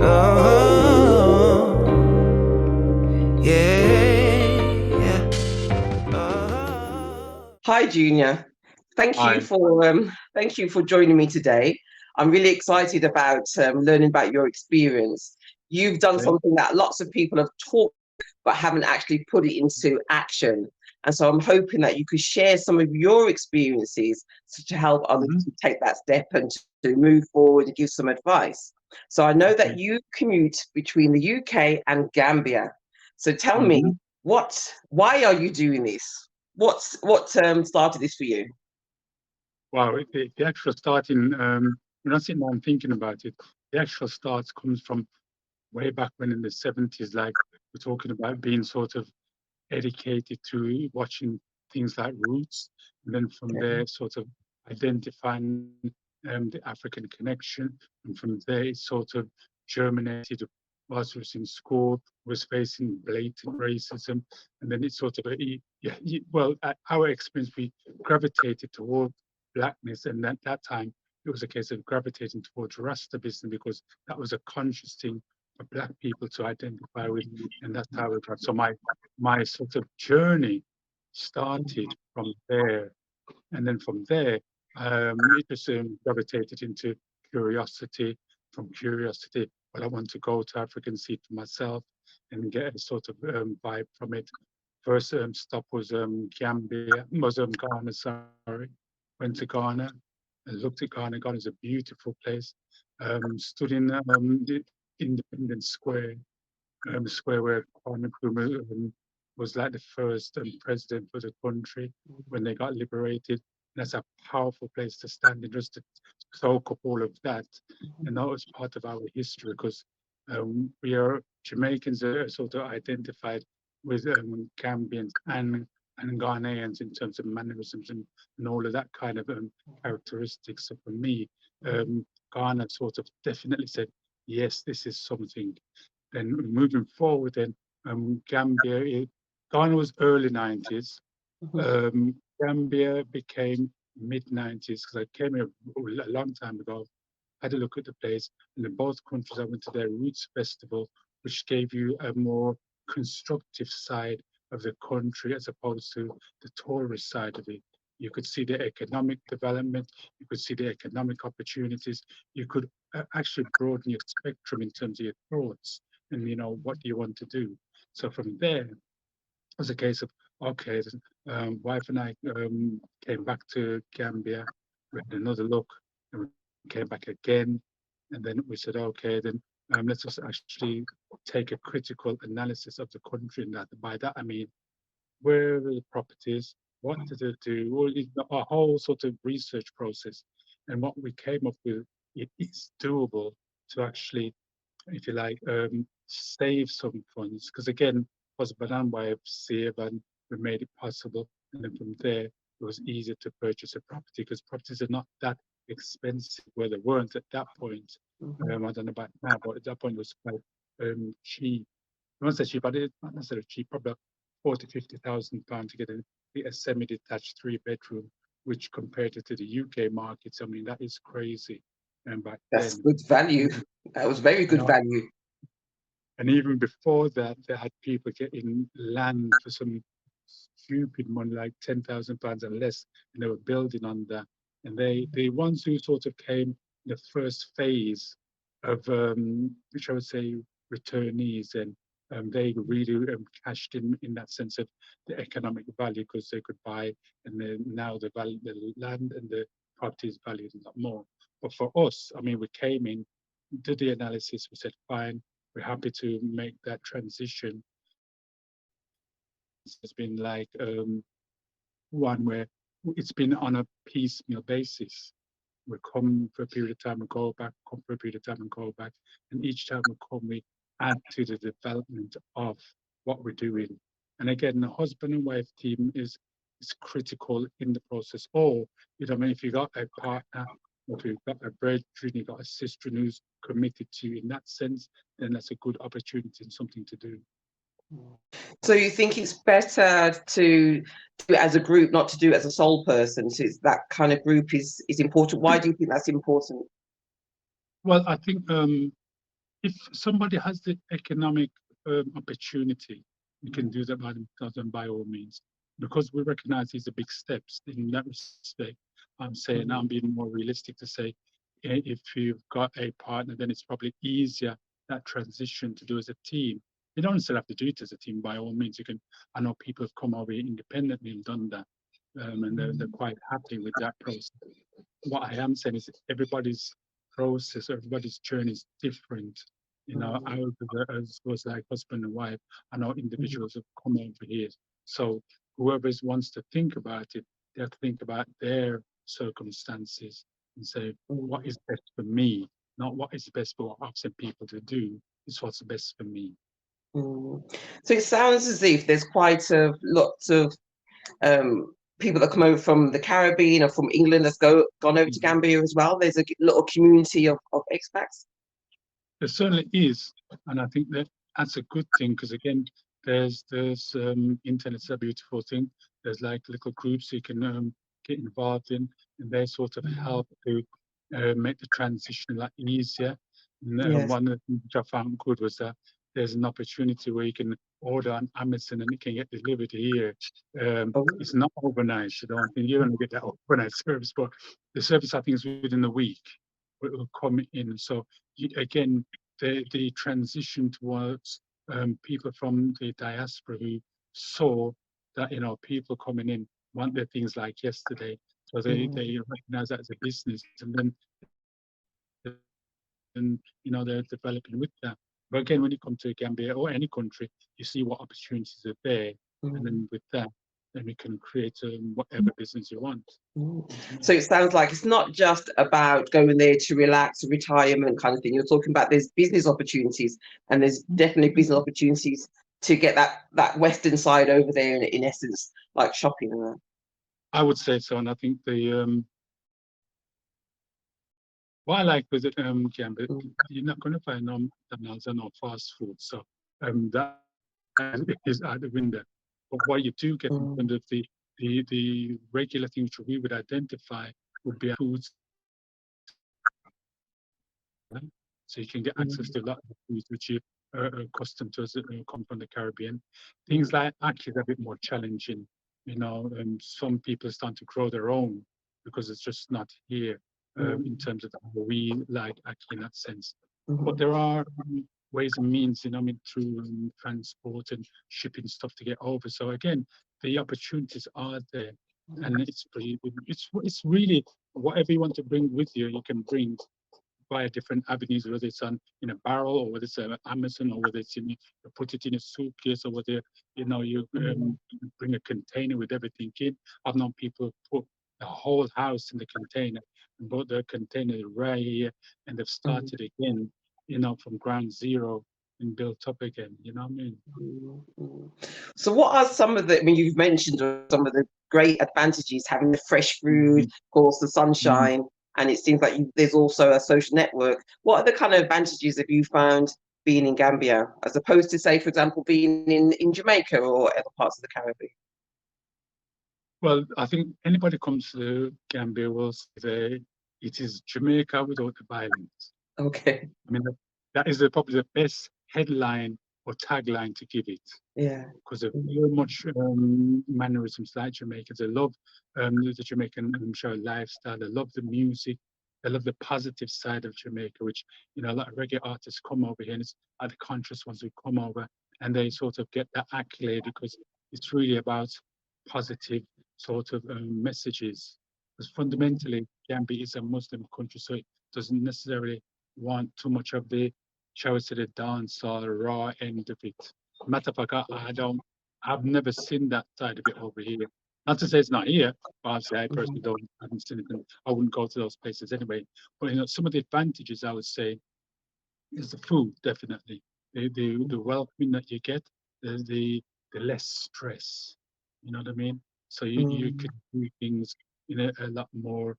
Oh, yeah. Hi, Junior. Hi. Thank you for joining me today. I'm really excited about learning about your experience. You've done Okay. something that lots of people have talked but haven't actually put it into action. And so I'm hoping that you could share some of your experiences to help others Hmm. to take that step and to move forward and give some advice. So I know that Okay. you commute between the UK and Gambia. So tell me, Hmm. why are you doing this? What started this for you? Wow. The actual starting, when I sit down and thinking about it, the actual start comes from way back when in the 70s, like we're talking about being sort of educated to watching things like Roots. And then from Okay. there, sort of identifying the African connection. And from there, it sort of germinated whilst we was in school, was facing blatant racism. And then it sort of, well, at our experience, we gravitated toward blackness. And at that time, it was a case of gravitating towards Rastabism because that was a conscious thing for Black people to identify with. And that's how it got. So my sort of journey started from there. And then from there, it just gravitated into curiosity. From curiosity, well, I want to go to Africa and see it for myself and get a sort of vibe from it. First stop was Ghana, sorry. Went to Ghana and looked at Ghana. Ghana is a beautiful place. Stood in the Independence Square, square where Kwame Nkrumah was like the first president for the country when they got liberated. And that's a powerful place to stand in just to soak up all of that. And that was part of our history because we are Jamaicans are sort of identified with Gambians and Ghanaians in terms of mannerisms and all of that kind of characteristics. So for me, Ghana sort of definitely said, yes, this is something. Then moving forward, then Gambia, Ghana was early 90s. Mhm. Gambia became mid 90s because I came here a long time ago, had a look at the place, and in both countries I went to their Roots Festival, which gave you a more constructive side of the country as opposed to the tourist side of it. You could see the economic development, you could see the economic opportunities, you could actually broaden your spectrum in terms of your thoughts and what do you want to do. So from there, it was a case of okay, wife and I came back to Gambia, we had another look, and we came back again, and then we said, okay, then let's just actually take a critical analysis of the country, and that by that I mean where are the properties, what did it do, a whole sort of research process, and what we came up with, it is doable to actually, if you like, save some funds. Because again, husband and wife save and we made it possible. And then from there, it was easier to purchase a property because properties are not that expensive where they weren't at that point. Mhm. I don't know about now, but at that point it was quite cheap. I won't say cheap, but it's not necessarily cheap, probably 40, 50,000 pounds to get a semi-detached 3 bedroom, which compared to the UK markets, I mean, that is crazy. And back That's then, good value. That was very you good know, value. and even before that, they had people getting land for some stupid money, like £10,000 and less, and they were building on that. And the ones who sort of came the first phase of, which I would say, returnees, and they really cashed in that sense of the economic value because they could buy, and then now the value, the land and the property is valued a lot more. But for us, I mean, we came in, did the analysis, we said, fine, we're happy to make that transition. It's been like one where it's been on a piecemeal basis. We come for a period of time and go back, come for a period of time and go back. And each time we come, we add to the development of what we're doing. And again, the husband and wife team is critical in the process. Or, I mean, if you got a partner, or if you've got a brethren, you've got a sister who's committed to you in that sense, then that's a good opportunity and something to do. So you think it's better to do it as a group, not to do it as a sole person? So it's that kind of group is important. Why do you think that's important? Well, I think if somebody has the economic opportunity, you can do that by themselves and by all means. Because we recognize these are big steps in that respect, I'm saying I'm being more realistic to say if you've got a partner, then it's probably easier that transition to do as a team. You don't necessarily have to do it as a team by all means. You can, I know people have come over here independently and done that. And they're quite happy with that process. What I am saying is everybody's process, everybody's journey is different. You know, I was like husband and wife. I know individuals have come over here. So whoever wants to think about it, they have to think about their circumstances and say, what is best for me? Not what is best for what I've sent people to do. It's what's best for me. Mm. So it sounds as if there's quite a lots of people that come over from the Caribbean or from England that's gone over to Mhm. Gambia as well. There's a little community of expats. There certainly is, and I think that that's a good thing because again, there's internet's a beautiful thing. There's like little groups you can get involved in, and they sort of help to make the transition a lot easier. And Yes. one of the things which I found good was that there's an opportunity where you can order on Amazon and it can get delivered here. Oh. It's not overnight, so don't think you're going to get that overnight service, but the service I think is within a week. It will come in. So again, the transition towards people from the diaspora who saw that people coming in want their things like yesterday, so they recognize that as a business, and they're developing with that. But again, when you come to Gambia or any country, you see what opportunities are there, and then with that, then we can create whatever business you want. So it sounds like it's not just about going there to relax, retirement kind of thing. You're talking about there's business opportunities, and there's definitely business opportunities to get that Western side over there. In essence, like shopping and that. I would say so, and I think the what I like with it, Gambia, Mm, you're not going to find no McDonald's or no fast food, so that is out the window. But what you do get in mm, terms of the regular things which we would identify would be foods, so you can get access mm, to a lot of foods which you are accustomed to as come from the Caribbean. Things mm, like actually are a bit more challenging, and some people are starting to grow their own because it's just not here in mm, terms of how we like actually in that sense. But mhm, there are ways and means, I mean, through transport and shipping stuff to get over. So again, the opportunities are there, and it's really whatever you want to bring with you, you can bring via different avenues, whether it's on in a barrel or whether it's Amazon or whether it's you put it in a suitcase or whether you mm, bring a container with everything in. I've known people put the whole house in the container and brought the container right here and they've mm, started again, from ground zero and built up again. You know what I mean? mm, mm. So what are some of the, I mean, you've mentioned some of the great advantages having the fresh food, Mhm. of course, the Mhm. sunshine, and it seems like there's also a social network. What are the kind of advantages have you found being in Gambia, as opposed to, say, for example, being in Jamaica or other parts of the Caribbean? Well, I think anybody comes to Gambia will say it is Jamaica without the violence. Okay. I mean, that is probably the best headline or tagline to give it Yeah. because of Mm, very much mannerisms like Jamaicans. They love the Jamaican show lifestyle. They love the music. They love the positive side of Jamaica, which, a lot of reggae artists come over here and it's like the conscious ones who come over and they sort of get that accolade because it's really about positive sort of messages. Because mm, fundamentally, Gambia is a Muslim country, so it doesn't necessarily want too much of the, shall we say, the dance or raw end of it. Matter of fact, I've never seen that side of it over here. Not to say it's not here, but obviously I personally mhm, haven't seen it, and I wouldn't go to those places anyway. But some of the advantages I would say is the food, definitely. The welcoming that you get, the less stress. You know what I mean? So you mm, can do things in a lot more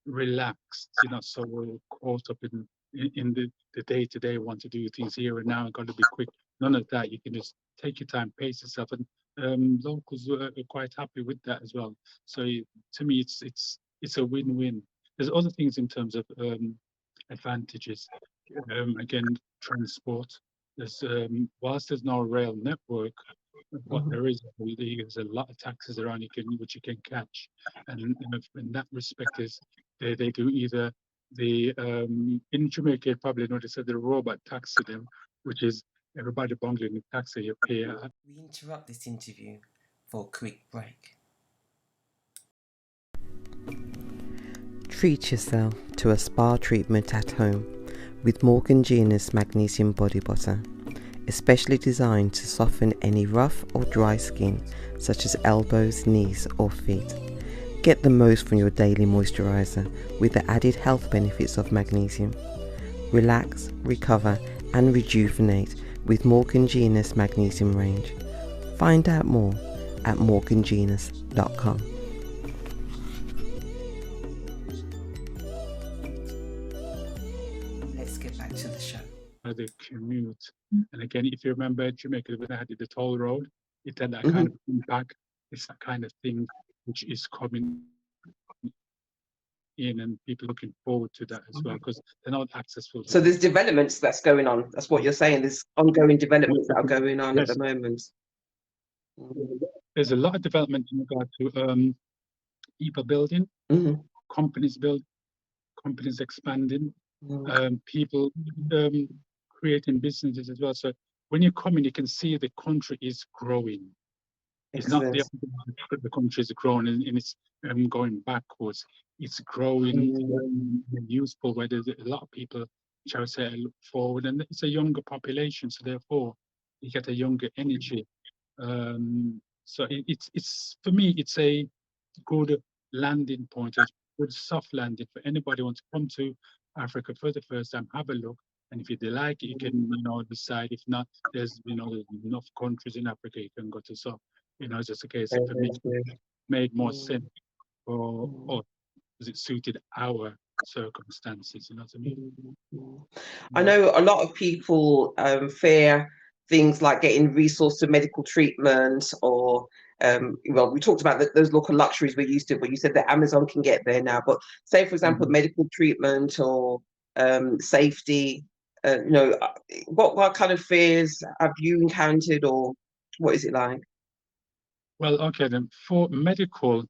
relaxed, so caught up in the day to day, want to do things here and now, got to be quick. none of that. You can just take your time, pace yourself, and locals are quite happy with that as well. So to me, it's a win-win. There's other things in terms of advantages. Again, transport. There's whilst there's no rail network, what there is, there's a lot of taxis around which you can catch, and in that respect is they do either the in Jamaica you probably noticed that the robot taxi them, which is everybody bungling the taxi you pay. We interrupt this interview for a quick break. Treat yourself to a spa treatment at home with Morgan Genius Magnesium Body Butter, especially designed to soften any rough or dry skin such as elbows, knees or feet. Get the most from your daily moisturizer with the added health benefits of magnesium. Relax, recover and rejuvenate with Morgan Genius Magnesium range. Find out more at morgangenius.com. Let's get back to the show. The commute. And again, if you remember Jamaica, when I had the toll road, it had that kind of impact. It's that kind of thing which is coming in, and people looking forward to that as well, because they're not accessible. So there's developments that's going on. That's what you're saying. There's ongoing developments that are going on at the moment. There's a lot of development in regard to people building, companies expanding, people creating businesses as well. So when you come in, you can see the country is growing. It's not the country is growing and it's going backwards. It's growing in a useful way. There's a lot of people, shall I say, look forward, and it's a younger population, so therefore you get a younger energy. So it's for me, it's a good landing point, a good soft landing for anybody who wants to come to Africa for the first time. Have a look, and if you like it, you can decide. If not, there's there's enough countries in Africa you can go to. So it's just a case of, for me, it made more sense for us because it suited our circumstances. You know what I mean? I know a lot of people fear things like getting resource to medical treatment, or well, we talked about those local luxuries we're used to, but you said that Amazon can get there now. But say, for example, medical treatment or safety, what kind of fears have you encountered, or what is it like? Well, okay, then for medical,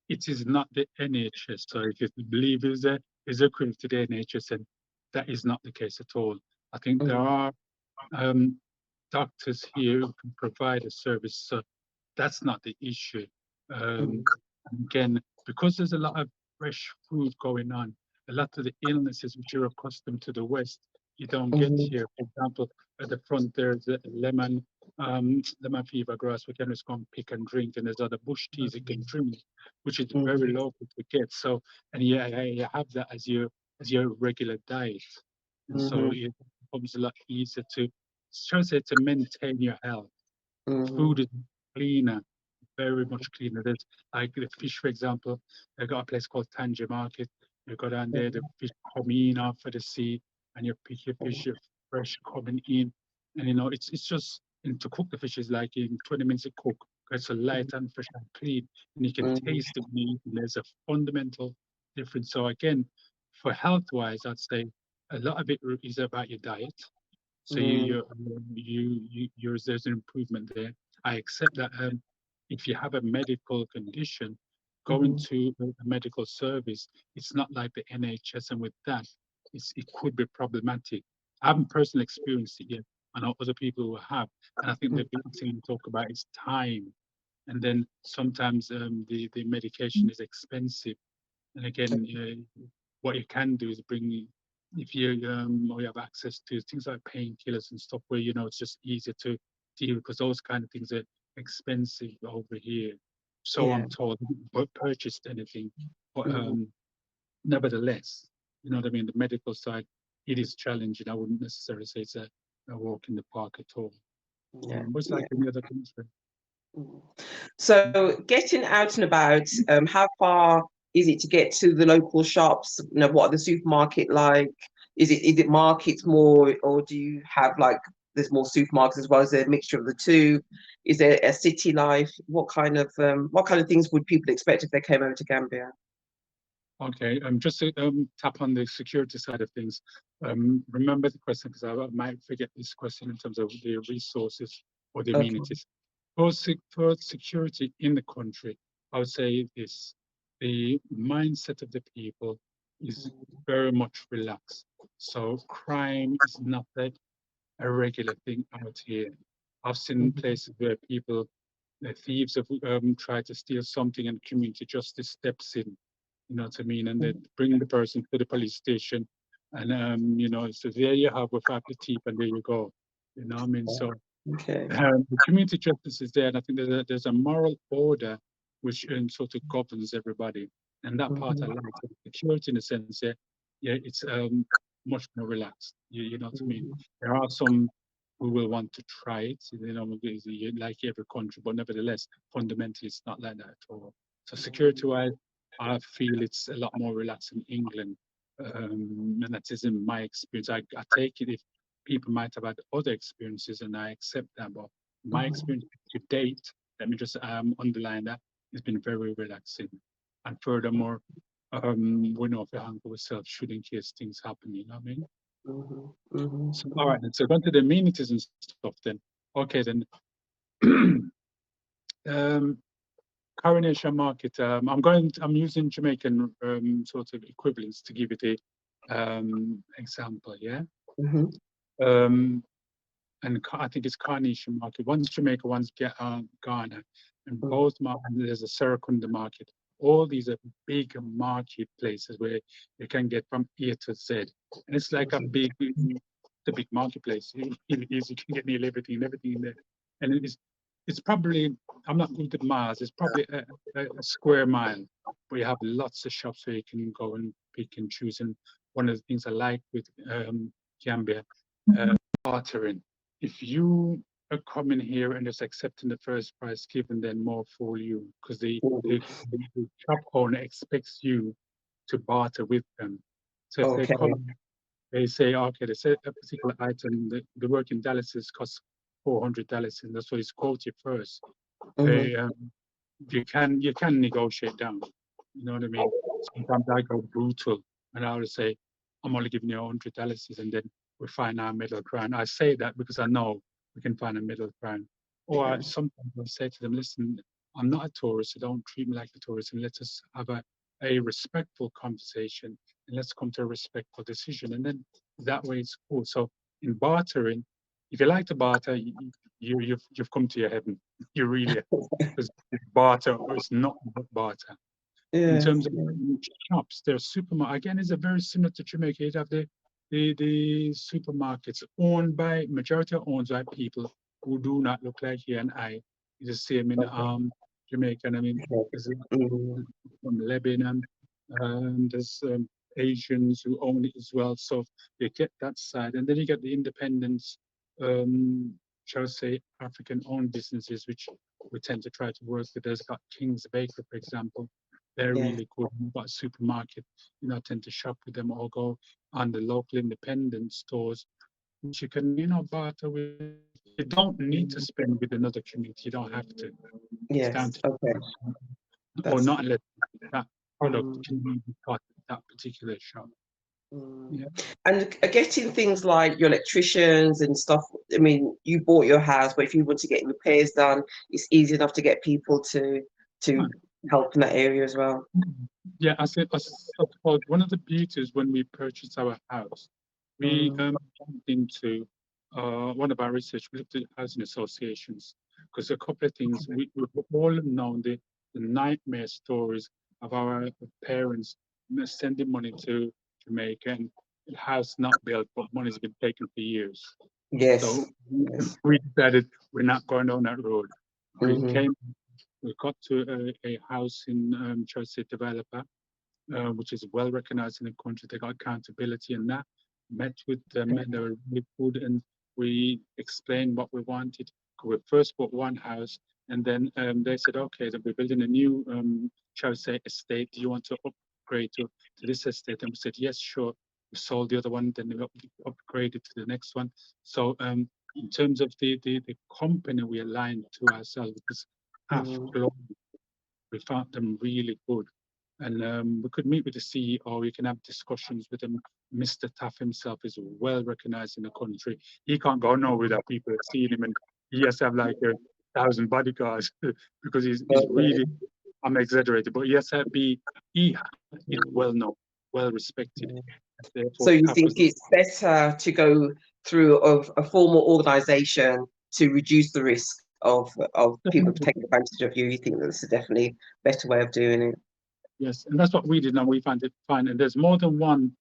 it is not the NHS. So if you believe is equivalent to the NHS, and that is not the case at all. I think there are doctors here who can provide a service, so that's not the issue. Again, because there's a lot of fresh food going on, a lot of the illnesses which you're accustomed to the West, you don't get here. For example, at the front there's a lemon fever grass we can just go and pick and drink, and there's other bush teas you can drink, which is very local to get. So, and you have that as your regular diet, and so it becomes a lot easier to maintain your health. Food is cleaner, very much cleaner. There's like the fish, for example. They got a place called Tanja Market. You go down there, the fish come in off of the sea, and you pick your fish fresh coming in, and it's just. And to cook the fish is like in 20 minutes to cook. It's so light and fresh and clean, and you can taste the meat. And there's a fundamental difference. So again, for health-wise, I'd say a lot of it is about your diet. So there's an improvement there. I accept that if you have a medical condition, going to a medical service, it's not like the NHS, and with that, it could be problematic. I haven't personally experienced it yet. I know other people who have, and I think the big thing we talk about is time. And then sometimes the medication is expensive. And again, what you can do is if you have access to things like painkillers and stuff, where it's just easier to deal, because those kind of things are expensive over here. So I'm told, but purchased anything, but nevertheless, you know what I mean. The medical side, it is challenging. I wouldn't necessarily say it's a walk in the park at all. What's like in the other country? So getting out and about, how far is it to get to the local shops? What are the supermarket like? Is it markets more, or do you have like there's more supermarkets as well? Is there a mixture of the two? Is there a city life? What kind of things would people expect if they came over to Gambia? Okay, just to tap on the security side of things. Remember the question, because I might forget this question in terms of the resources or the Okay. amenities. For security in the country, I would say this: the mindset of the people is very much relaxed. So crime is not like a regular thing out here. I've seen places where people, the thieves have tried to steal something and community justice steps in, you know what I mean? And they bring the person to the police station and, you know, so there you have with the teeth and there you go, you know what I mean? So Okay. the community justice is there, and I think there's a moral order which sort of governs everybody. And that part I like. So the security in a sense, yeah, it's much more relaxed. You know what I mean? There are some who will want to try it, you know, like every country, but nevertheless, fundamentally, it's not like that at all. So security-wise, I feel it's a lot more relaxed in England, and that is in my experience. I take it if people might have had other experiences, and I accept that. But my experience to date, let me just underline that, has been very relaxing. And furthermore, we know if we handle ourselves should in case things happen, you know what I mean? So, all right, then, so going to the amenities and stuff then. Okay, then. Coronation Market. I'm using Jamaican sort of equivalents to give it a example. Yeah. And I think it's Carnation Market. One's Jamaica, one's Ghana, and both markets, there's a Serekunda Market. All these are big marketplaces where you can get from A to Z, and it's like the big marketplace. It is, you can get nearly everything in there, and it's probably, I'm not good at miles. It's probably a square mile, but you have lots of shops where you can go and pick and choose. And one of the things I like with Gambia, bartering. If you are coming here and just accepting the first price given, then more for you, because the shop owner expects you to barter with them. So if they come, they say, okay, they say a particular item, the work in Dallas costs $400, and that's what it's quoted first. They, you can negotiate down. You know what I mean? Sometimes I go brutal, and I will say, I'm only giving you $100, and then we find our middle ground. I say that because I know we can find a middle ground. Or sometimes I say to them, listen, I'm not a tourist, so don't treat me like a tourist, and let's just have a respectful conversation, and let's come to a respectful decision. And then that way it's cool. So in bartering, if you like to barter, you've come to your heaven. You really have, because barter is not barter. In terms of shops, there's supermarket. Again, it's a very similar to Jamaica. You'd have the supermarkets majority are owned by people who do not look like you and I. It's the same in Jamaica. And I mean, there's from Lebanon, there's Asians who own it as well. So you get that side, and then you get the independents, shall I say, African-owned businesses, which we tend to try to work with. There's got King's Baker, for example. They're really good. We've got a supermarket, you know, I tend to shop with them or go on the local independent stores, which you can, you know, barter with. You don't need to spend with another community. You don't have to. It's down to or not unless that product can be part of that particular shop. Yeah. And getting things like your electricians and stuff, I mean, you bought your house, but if you want to get repairs done, it's easy enough to get people to help in that area as well. Yeah, I suppose one of the beauties when we purchased our house, we went into one of our research, we looked at housing associations, because a couple of things, we've all known the nightmare stories of our parents sending money to Jamaica and the house not built, but money's been taken for years. So we decided we're not going down that road. We got to a house in Chelsea developer, which is well recognized in the country. They got accountability and that. Met with them and they were really good, and we explained what we wanted. We first bought one house, and then they said, okay, then we're building a new Chelsea estate. Do you want to upgrade to this estate? And we said, yes, sure. We sold the other one, then we upgraded to the next one. So in terms of the company we aligned to ourselves, because AFGLO, we found them really good. And we could meet with the CEO, we can have discussions with him. Mr. Taff himself is well recognized in the country. He can't go nowhere without people seeing him, and he has to have like 1,000 bodyguards because he's really, I'm exaggerating, but he has to be, he is well known, well respected. So you think it's better to go through a formal organisation to reduce the risk of people taking advantage of you? You think that's definitely a better way of doing it? Yes, and that's what we did, and we found it fine. And there's more than one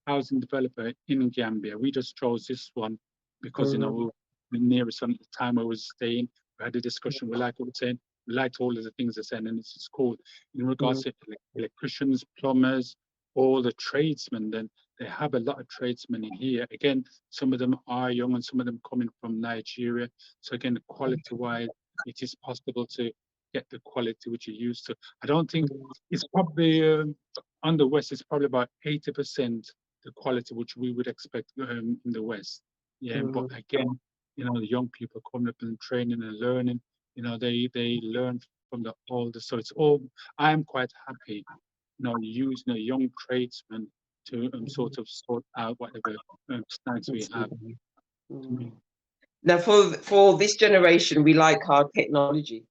housing developer in Gambia. We just chose this one because, you know, we were the nearest one at the time I was staying. We had a discussion. We liked what we're saying. We liked all of the things they're saying, and it's just cool. In regards to electricians, plumbers, all the tradesmen, then they have a lot of tradesmen in here. Again, some of them are young and some of them coming from Nigeria. So again, quality-wise, it is possible to get the quality which you're used to. I don't think it's probably on the West, it's probably about 80% the quality which we would expect in the West. Yeah, but again, you know, the young people coming up and training and learning, you know, they learn from the older. So it's all, I'm quite happy, you know, using a young tradesman to sort out whatever snags we have. Now, for this generation, we like our technology.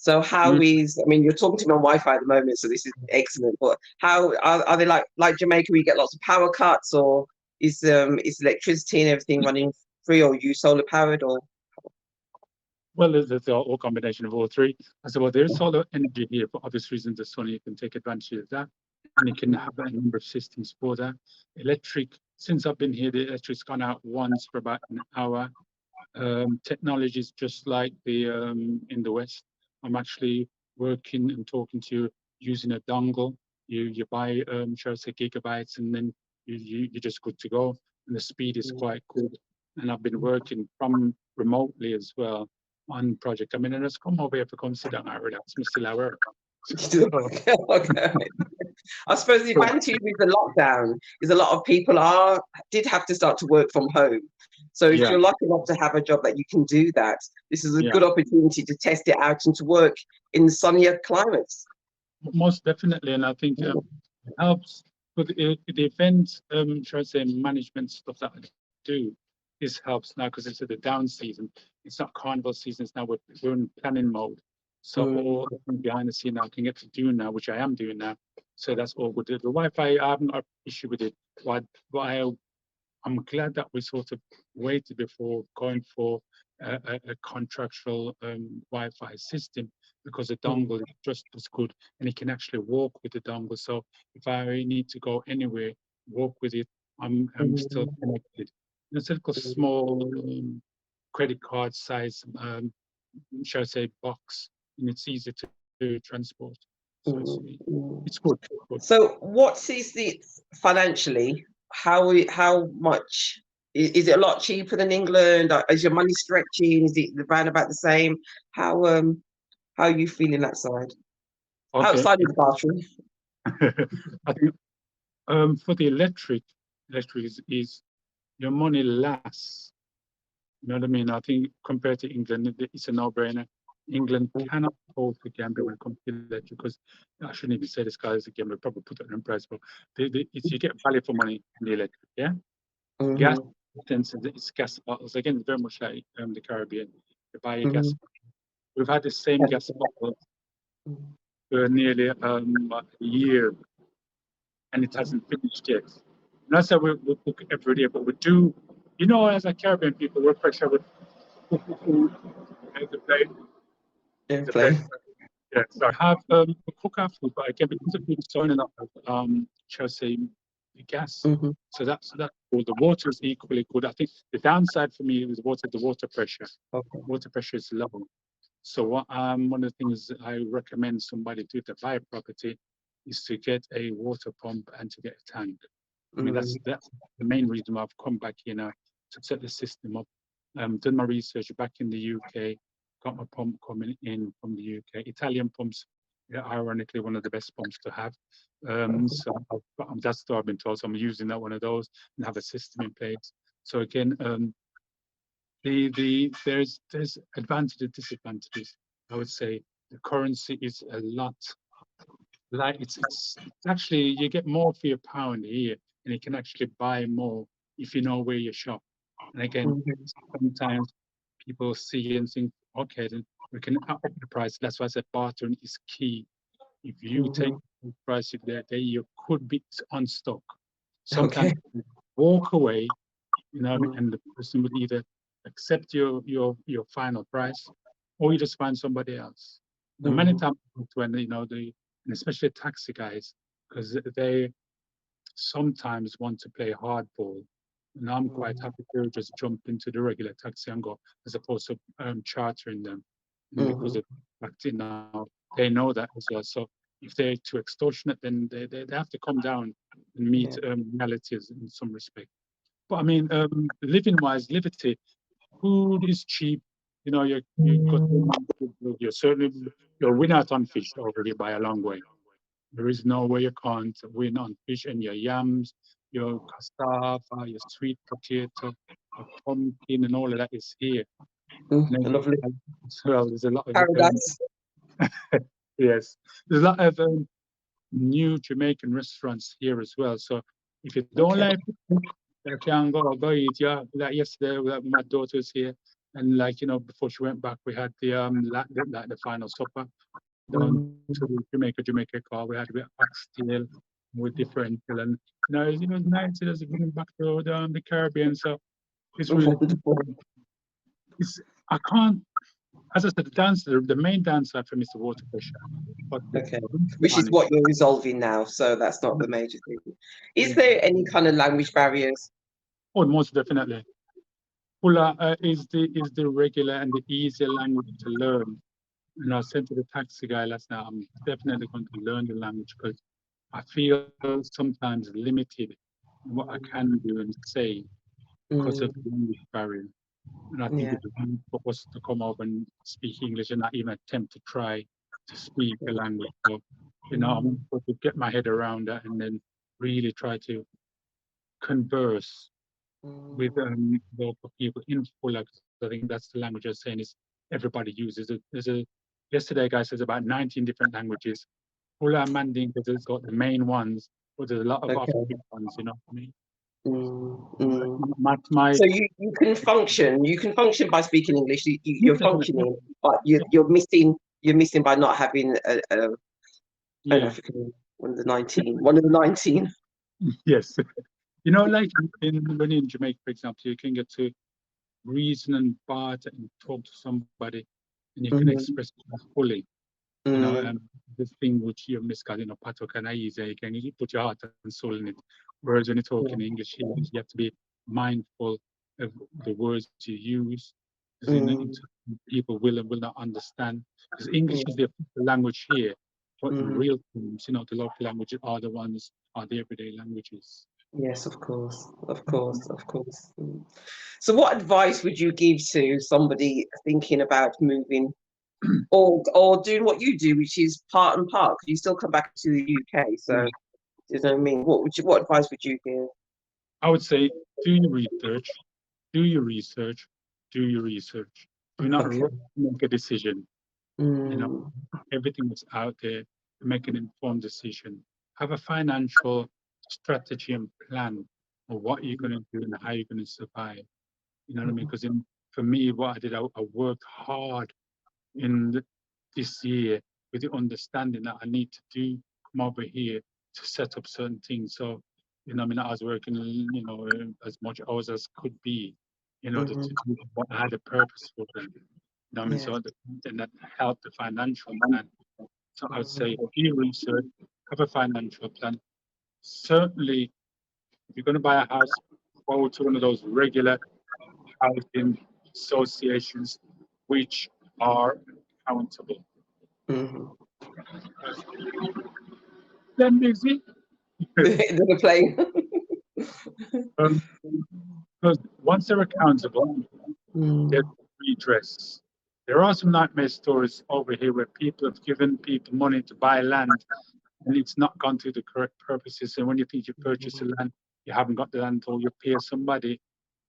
So how is, I mean, you're talking to me on Wi-Fi at the moment, so this is excellent. But how are they like Jamaica, where you get lots of power cuts, or is electricity and everything running free, or you solar powered, or? Well, there's all combination of all three. I said, well, there's solar energy here for obvious reasons. The sun, you can take advantage of that, and you can have a number of systems for that. Electric, since I've been here, the electric's gone out once for about an hour. Technology is just like the in the West. I'm actually working and talking to you using a dongle. You buy shall I say gigabytes, and then you're just good to go. And the speed is quite good. And I've been working from remotely as well on project. I mean, and it's come over here to come sit down and relax. I'm still at work. Okay. I suppose the advantage with the lockdown is a lot of people did have to start to work from home. So if you're lucky enough to have a job that you can do that, this is a good opportunity to test it out and to work in sunnier climates. Most definitely, and I think it helps with the event, shall I say, management stuff that I do. This helps now because it's at the down season. It's not carnival season. It's now we're in planning mode. So all behind the scene now I can get to do now, which I am doing now. So that's all good. The Wi-Fi, I haven't got an issue with it. I'm glad that we sort of waited before going for a contractual Wi-Fi system, because the dongle is just as good, and it can actually walk with the dongle. So if I need to go anywhere, walk with it, I'm still connected. It's a little small credit card size, shall I say, box, and it's easy to transport. So it's good. So what is the financially? How much is it? A lot cheaper than England? Is your money stretching? Is it around about the same? How are you feeling that side? Outside of the bathroom? I think for the electric is your money lasts. You know what I mean? I think compared to England, it's a no-brainer. England cannot hold the Gambia when it comes to electric, because I shouldn't even say this, guys, again, we'll probably put it in price, but you get value for money in the electric, yeah? Gas, it's gas bottles. Again, it's very much like the Caribbean. You buy a gas bottle. We've had the same gas bottle for nearly a year, and it hasn't finished yet. Not that we cook every day, but we do, you know, as a Caribbean people, we're pressure with food and the plate. Yeah, so I have we cook our food, but again, because of being so enough of shall I say, the gas. So that's well, the water is equally good. I think the downside for me is the water pressure. Water pressure is low. So what one of the things I recommend somebody do to buy a property is to get a water pump and to get a tank. I mean, that's the main reason why I've come back here now, to set the system up. Done my research back in the UK, got my pump coming in from the UK. Italian pumps are ironically one of the best pumps to have. So that's what I've been told. So I'm using that one of those and have a system in place. So again, there's advantages, disadvantages. I would say the currency is a lot, like it's actually, you get more for your pound here, and you can actually buy more if you know where you shop. And again, Mhm. sometimes people see and think, okay, then we can up the price. That's why I said bartering is key. If you take Mhm. the price if there, you could be on stock. Okay. Sometimes you walk away, Mm. and the person would either accept your final price, or you just find somebody else. Now, many Mhm. times when and especially taxi guys, because they sometimes want to play hardball, and I'm quite Mhm. happy to just jump into the regular taxi and go, as opposed to chartering them, because Mhm. of fact, they know that as well. So if they're too extortionate, then they have to come down and meet Yeah. realities in some respect. But I mean, living wise, liberty, food is cheap. You got you're certainly you're win out on fish over here by a long way. There is no way you can't win on fish, and your yams, your cassava, your sweet potato, your pumpkin, and all of that is here. Mm. And then, Lovely. as well, there's a lot of Paradise. yes, there's a lot of new Jamaican restaurants here as well. So if you don't Okay. like it, you can go eat. Yeah, like yesterday, my daughter was here, and before she went back, we had the final supper down Mm. to Jamaica car. We had a bit of oxtail with differential, and it was nice. It was going back to the Caribbean, so it's really Wonderful. it's I can't. As I said, the main downside for me is the water pressure, but to Okay. be Which is honest, what you're resolving now, so that's not the major thing. Is yeah, there any kind of language barriers? oh, most definitely. Pula is the regular and the easier language to learn. And I said to the taxi guy last night, I'm definitely going to learn the language because I feel sometimes limited in what I can do and say because of Mm. the language barrier. And I think Yeah. it's wrong for us to come over and speak English and not even attempt to try to speak the language. So, I Mm. want to get my head around that and then really try to converse with Mm. local people in Fulak. I think that's the language I was saying is everybody uses it. Yesterday, guys, there's about 19 different languages. Fula and Mandinka, because it's got the main ones, but there's a lot of Okay. offshoot ones, what I mean? Mm. Mm. My So you can function. You can function by speaking English. yeah, You're definitely. functioning, but you're missing by not having an Yeah, African one of the 19. One of the 19. yes. Like when in Jamaica, for example, you can get to reason and barter and talk to somebody, and you can Mhm. express it fully. Mm. This thing which you're misguided, pato kana easy, you put your heart and soul in it. Whereas when you talk Yeah. in English, you have to be mindful of the words you use, because Mm. people will not understand. Because English is the official language here, but the Mm. real things, the local languages are the everyday languages. Yes, of course, of course, of course. Mm. So, what advice would you give to somebody thinking about moving or doing what you do, which is part and part? 'Cause you still come back to the UK, so Yeah. you know what I mean. What advice would you give? I would say do your research, do your research, do your research. Do not Okay. rush to make a decision. You know, Mm. everything that's out there to make an informed decision. Have a financial strategy and plan of what you're going to do and how you're going to survive. You know what I mean? Because for me, what I did, I worked hard in this year with the understanding that I need to come over here to set up certain things. So, I mean, I was working, as much hours as could be in order Mhm. to do what I had a purpose for them. I mean, Yeah. so then that helped the financial plan. So I would say Mhm. do research, have a financial plan. Certainly, if you're going to buy a house, go to one of those regular housing associations which are accountable. Mhm. Then is it. They're playing. Um, because once they're accountable, there's Mm. redress. There are some nightmare stories over here where people have given people money to buy land and it's not gone to the correct purposes. And when you think you purchase the land, you haven't got the land or you pay somebody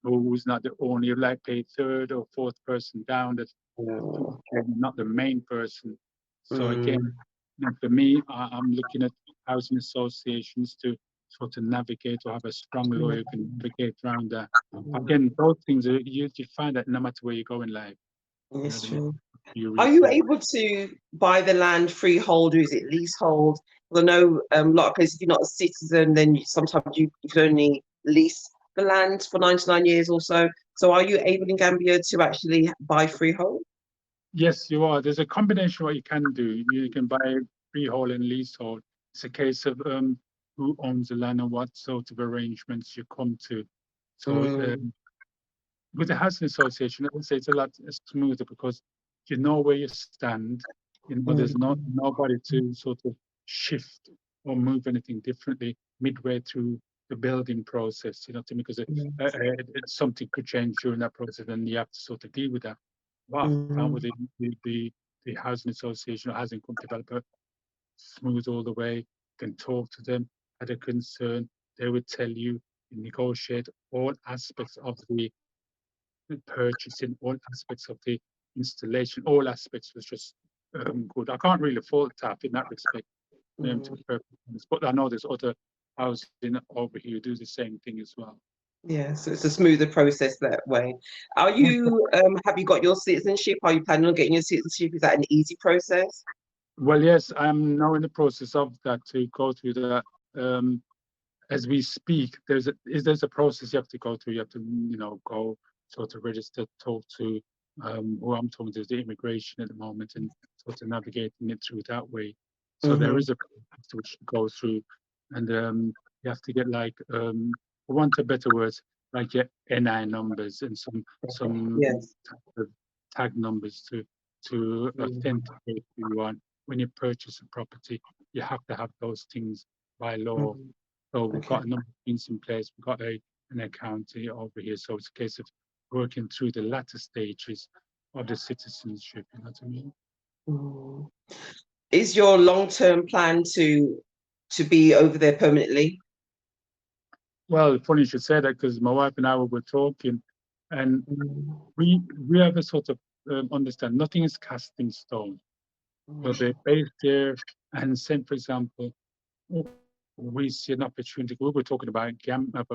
who's not the only, like a third or fourth person down, that's not the main person. So again, for me, I'm looking at housing associations to sort of navigate or have a strong lawyer who can navigate around that. Again, those things you find that no matter where you go in life. Yes, true. You Are you research. able to buy the land freehold, or is it leasehold? Because I know a lot of places, if you're not a citizen, then sometimes you can only lease the land for 99 years or so. So are you able in Gambia to actually buy freehold? Yes, you are. There's a combination of what you can do. You can buy freehold and leasehold. It's a case of who owns the land and what sort of arrangements you come to. So with the housing association, I would say it's a lot smoother because you know where you stand. You know, there's nobody to sort of shift or move anything differently midway through the building process. You know what I mean? Because something could change during that process, and you have to sort of deal with that. What I found with the housing association or housing company developer, smooth all the way, can talk to them, had a concern, they would tell you, negotiate all aspects of the purchasing, all aspects of the installation, all aspects was just good. I can't really fault TAP in that respect, to be perfectly honest, but I know there's other housing over here who do the same thing as well. Yeah, so it's a smoother process that way. Are you have you got your citizenship? Are you planning on getting your citizenship? Is that an easy process? Well, yes, I'm now in the process of that to go through that. As we speak, there's a process you have to go through. You have to, go sort of register, talk to who I'm talking to, the immigration at the moment, and sort of navigating it through that way. So there is a process which you go through, and you have to get like, for want of better words, like your NI numbers and some Yes. type of tag numbers to authenticate who you are. When you purchase a property, you have to have those things by law. So we've got a number of things in place. We've got an account over here. So it's a case of working through the latter stages of the citizenship. You know what I mean? Is your long-term plan to be over there permanently? Well, funny you should say that, because my wife and I were talking, and we have a sort of understand nothing is cast in stone. So they're based there, and say, for example, we see an opportunity. We were talking about Grenada.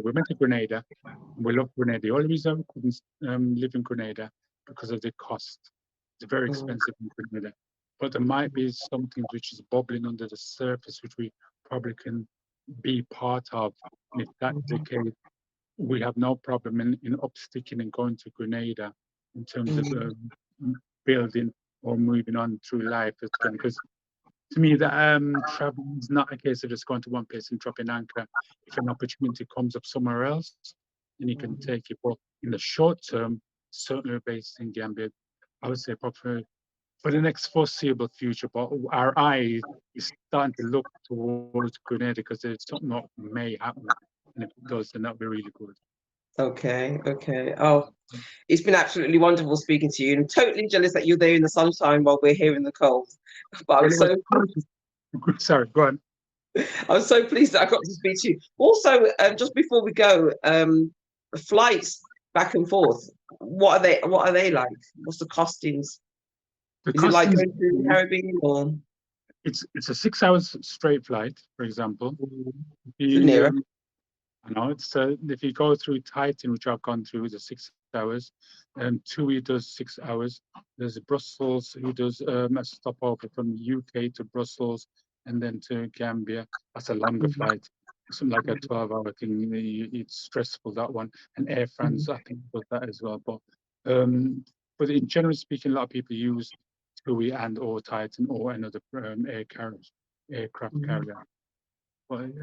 We went to Grenada, and we love Grenada. The only reason we couldn't live in Grenada because of the cost. It's very expensive in Grenada. But there might be something which is bubbling under the surface, which we probably can be part of. And if that's the case, we have no problem in upsticking and going to Grenada in terms of building or moving on through life. Because to me, the travel is not a case of just going to one place and dropping anchor. If an opportunity comes up somewhere else, then you can take it. But in the short term, certainly based in Gambia, I would say probably for the next foreseeable future. But our eye is starting to look towards Grenada because there's something that may happen. And if it does, then that'll be really good. Okay. Oh, it's been absolutely wonderful speaking to you. I'm totally jealous that you're there in the sunshine while we're here in the cold. But Sorry, go on. I'm so pleased that I got to speak to you. Also, just before we go, flights back and forth. What are they like? What's the costings? Is it like going to the Caribbean or? It's a 6 hours straight flight, for example. Nearer. I know it's if you go through Titan, which I've gone through, it's 6 hours. TUI does 6 hours. There's Brussels who does a stopover from UK to Brussels and then to Gambia. That's a longer flight, something like a 12-hour thing. It's stressful, that one. And Air France, I think, does that as well. But in general speaking, a lot of people use TUI and or Titan or another aircraft carrier. But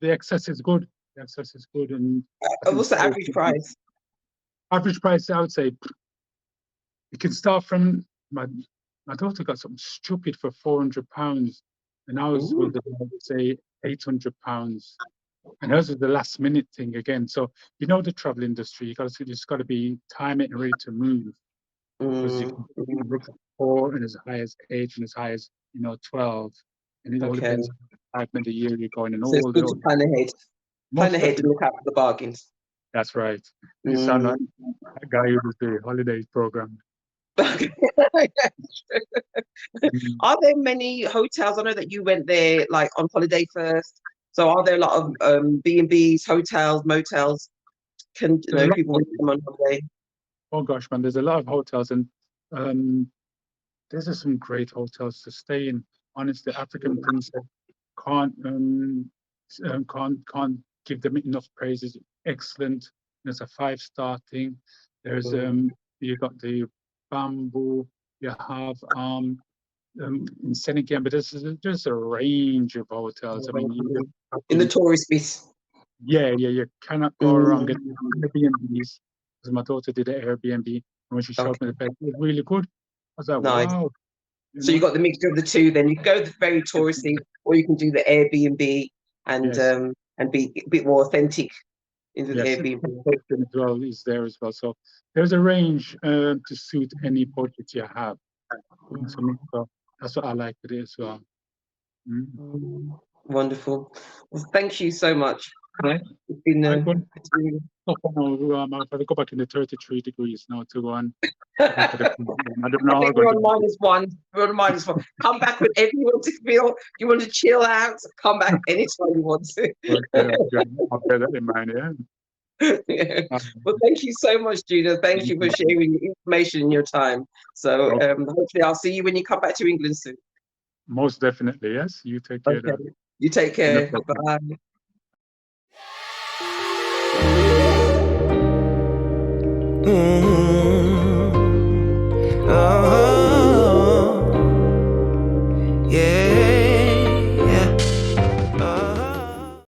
the access is good. The access is good, and What's the average price? Average price, I would say, you can start from my daughter got something stupid for £400, and ours was about, say, £800, and hers was the last minute thing again. So the travel industry, you just got to be time it and ready to move, because you can look at 4 and as high as 8 and as high as 12, and it all depends on the time of the year you're going and So it's all good to plan ahead. Plan ahead and look out for the bargains. That's right. You sound like a guy who does the holidays program. Mm. Are there many hotels? I know that you went there like on holiday first. So are there a lot of B&Bs, hotels, motels? Can you know people when they come on holiday? Oh gosh, man, there's a lot of hotels, and there's just some great hotels to stay in. Honestly, African Princess can't can't give them enough praises. Excellent. There's a 5-star thing. There's you got the Bamboo. You have in Senegal, but there's a range of hotels. I mean, In the tourist bit. yeah, you cannot go wrong. Getting Airbnbs, because my daughter did an Airbnb, and when she showed me the bed, it was really good. I was like, Nice. wow. So you got the mixture of the two. Then you go the very touristy, or you can do the Airbnb and Yes. and be a bit more authentic into the Yes, Airbnb. as well is there as well. So there's a range to suit any budget you have. So that's what I like with it as well. Wonderful. Well, thank you so much. Right. It's been, I it's been have to go back in the 33 degrees now to go on. I don't know I how think we're on -1. We're on -1. Come back whenever you want to feel. You want to chill out. Come back anytime you want to. I'll bear that in mind. Yeah. Yeah. Well, thank you so much, Judah. Thank you for sharing your information and your time. So hopefully I'll see you when you come back to England soon. Most definitely, yes. You take care. Okay. You take care. Bye.